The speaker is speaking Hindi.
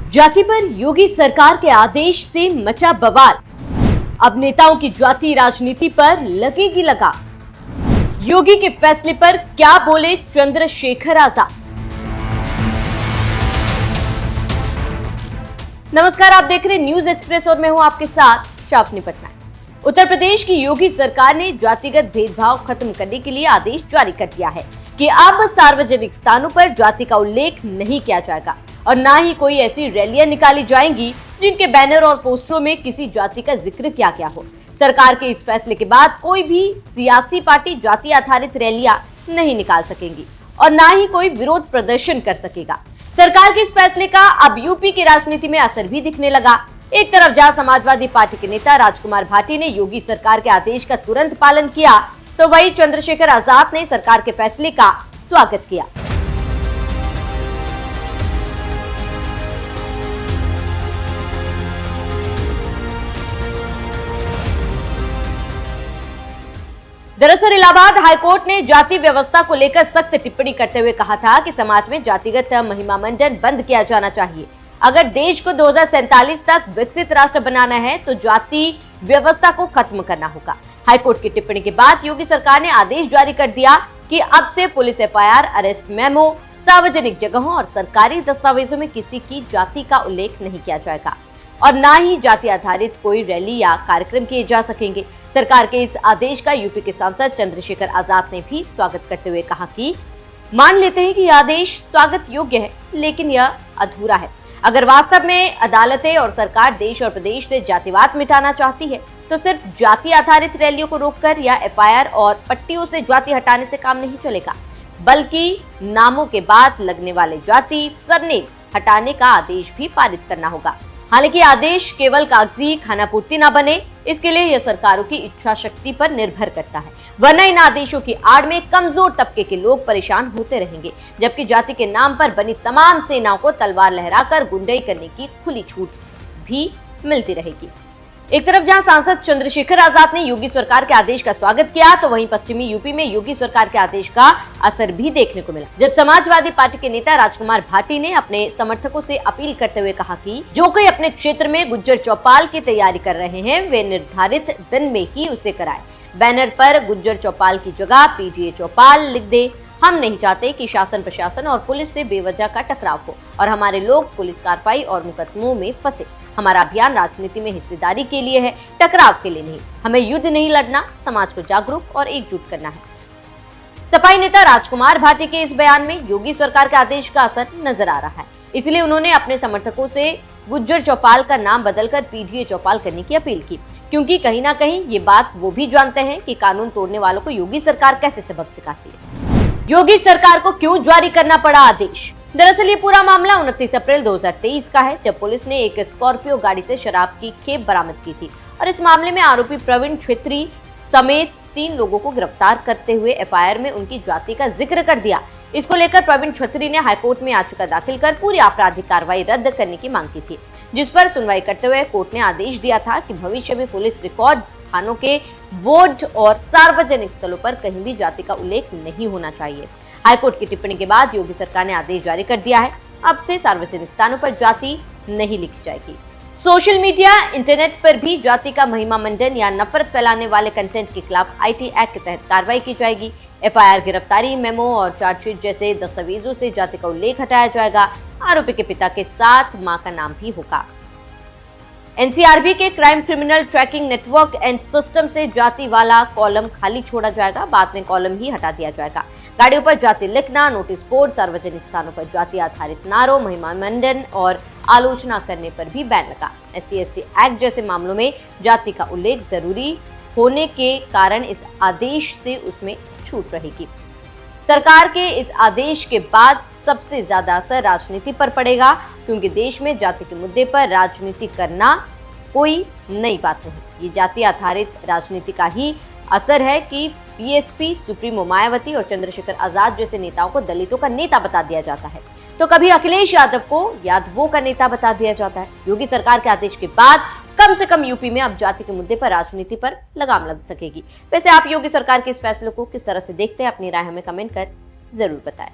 जाति पर योगी सरकार के आदेश से मचा बवाल। अब नेताओं की जाति राजनीति पर लगेगी लगाम। योगी के फैसले पर क्या बोले चंद्रशेखर आजाद। नमस्कार, आप देख रहे न्यूज एक्सप्रेस और मैं हूं आपके साथ शाफनी पटनायक। उत्तर प्रदेश की योगी सरकार ने जातिगत भेदभाव खत्म करने के लिए आदेश जारी कर दिया है कि अब सार्वजनिक स्थानों पर जाति का उल्लेख नहीं किया जाएगा और ना ही कोई ऐसी रैलियां निकाली जाएंगी जिनके बैनर और पोस्टरों में किसी जाति का जिक्र किया गया हो। सरकार के इस फैसले के बाद कोई भी सियासी पार्टी जाति आधारित रैलियां नहीं निकाल सकेंगी और ना ही कोई विरोध प्रदर्शन कर सकेगा। सरकार के इस फैसले का अब यूपी की राजनीति में असर भी दिखने लगा। एक तरफ जहां समाजवादी पार्टी के नेता राजकुमार भाटी ने योगी सरकार के आदेश का तुरंत पालन किया, तो वहीं चंद्रशेखर आजाद ने सरकार के फैसले का स्वागत किया। दरअसल इलाहाबाद हाईकोर्ट ने जाति व्यवस्था को लेकर सख्त टिप्पणी करते हुए कहा था कि समाज में जातिगत महिमा मंडन बंद किया जाना चाहिए। अगर देश को 2047 तक विकसित राष्ट्र बनाना है तो जाति व्यवस्था को खत्म करना होगा। हाईकोर्ट की टिप्पणी के बाद योगी सरकार ने आदेश जारी कर दिया कि अब से पुलिस एफआईआर, अरेस्ट मेमो, सार्वजनिक जगहों और सरकारी दस्तावेजों में किसी की जाति का उल्लेख नहीं किया जाएगा और ना ही जाति आधारित कोई रैली या कार्यक्रम किए जा सकेंगे। सरकार के इस आदेश का यूपी के सांसद चंद्रशेखर आजाद ने भी स्वागत करते हुए कहा कि मान लेते हैं कि यह आदेश स्वागत योग्य है, लेकिन यह अधूरा है। अगर वास्तव में अदालतें और सरकार देश और प्रदेश से जातिवाद मिटाना चाहती है तो सिर्फ जाति आधारित रैलियों को रोककर या एफआईआर और पट्टियों से जाति हटाने से काम नहीं चलेगा, बल्कि नामों के बाद लगने वाले जाति सरनेम हटाने का आदेश भी पारित करना होगा। हालांकि आदेश केवल कागजी खानापूर्ति न बने, इसके लिए यह सरकारों की इच्छा शक्ति पर निर्भर करता है, वरना इन आदेशों की आड़ में कमजोर तबके के लोग परेशान होते रहेंगे, जबकि जाति के नाम पर बनी तमाम सेनाओं को तलवार लहराकर गुंडाई करने की खुली छूट भी मिलती रहेगी। एक तरफ जहां सांसद चंद्रशेखर आजाद ने योगी सरकार के आदेश का स्वागत किया, तो वहीं पश्चिमी यूपी में योगी सरकार के आदेश का असर भी देखने को मिला, जब समाजवादी पार्टी के नेता राजकुमार भाटी ने अपने समर्थकों से अपील करते हुए कहा कि जो कोई अपने क्षेत्र में गुज्जर चौपाल की तैयारी कर रहे हैं वे निर्धारित दिन में ही उसे कराएं। बैनर पर गुज्जर चौपाल की जगह पीडीए चौपाल लिख दे। हम नहीं चाहते कि शासन प्रशासन और पुलिस से बेवजह का टकराव हो और हमारे लोग पुलिस कार्रवाई और मुकदमों में फंसे। हमारा अभियान राजनीति में हिस्सेदारी के लिए है, टकराव के लिए नहीं। हमें युद्ध नहीं लड़ना, समाज को जागरूक और एकजुट करना है। सपाई नेता राजकुमार भाटी के इस बयान में योगी सरकार के आदेश का असर नजर आ रहा है, इसलिए उन्होंने अपने समर्थकों से गुज्जर चौपाल का नाम बदलकर पीडीए चौपाल करने की अपील की, क्योंकि कहीं ना कहीं ये बात वो भी जानते हैं कि कानून तोड़ने वालों को योगी सरकार कैसे सबक सिखाती है। योगी सरकार को क्यों जारी करना पड़ा आदेश? दरअसल ये पूरा मामला 29 अप्रैल 2023 का है, जब पुलिस ने एक स्कॉर्पियो गाड़ी से शराब की खेप बरामद की थी और इस मामले में आरोपी प्रवीण छेत्री समेत 3 लोगों को गिरफ्तार करते हुए एफआईआर में उनकी जाति का जिक्र कर दिया। इसको लेकर प्रवीण छेत्री ने हाईकोर्ट में याचिका दाखिल कर पूरी आपराधिक कार्रवाई रद्द करने की मांग की थी, जिस पर सुनवाई करते हुए कोर्ट ने आदेश दिया था कि भविष्य में पुलिस रिकॉर्ड, थानों के बोर्ड और सार्वजनिक स्थलों पर कहीं भी जाति का उल्लेख नहीं होना चाहिए। हाईकोर्ट की टिप्पणी के बाद योगी सरकार ने आदेश जारी कर दिया है, अब से सार्वजनिक स्थानों पर जाति नहीं लिखी जाएगी। सोशल मीडिया, इंटरनेट पर भी जाति का महिमा मंडन या नफरत फैलाने वाले कंटेंट के खिलाफ आईटी एक्ट के तहत कार्रवाई की जाएगी। एफआईआर, गिरफ्तारी मेमो और चार्जशीट जैसे दस्तावेजों से जाति का उल्लेख हटाया जाएगा। आरोपी के पिता के साथ मां का नाम भी होगा। एनसीआरबी के crime criminal tracking network and system से जाति वाला कॉलम खाली छोड़ा जाएगा, बाद में कॉलम ही हटा दिया जाएगा। गाड़ियों पर जाति लिखना, नोटिस बोर्ड, सार्वजनिक स्थानों पर जाति आधारित नारों, महिमा मंडन और आलोचना करने पर भी बैन लगा। SC/ST एक्ट जैसे मामलों में जाति का उल्लेख जरूरी होने के कारण इस आदेश से उसमें छूट रहेगी। सरकार के इस आदेश के बाद सबसे ज्यादा असर राजनीति पर पड़ेगा, क्योंकि देश में जाति के मुद्दे पर राजनीति करना कोई नई बात नहीं। ये जाति आधारित राजनीति का ही असर है कि बीएसपी सुप्रीमो मायावती और चंद्रशेखर आजाद जैसे नेताओं को दलितों का नेता बता दिया जाता है, तो कभी अखिलेश यादव को यादवों का नेता बता दिया जाता है। योगी सरकार के आदेश के बाद कम से कम यूपी में अब जाति के मुद्दे पर राजनीति पर लगाम लग सकेगी। वैसे आप योगी सरकार के इस फैसले को किस तरह से देखते हैं, अपनी राय हमें कमेंट कर जरूर बताएं।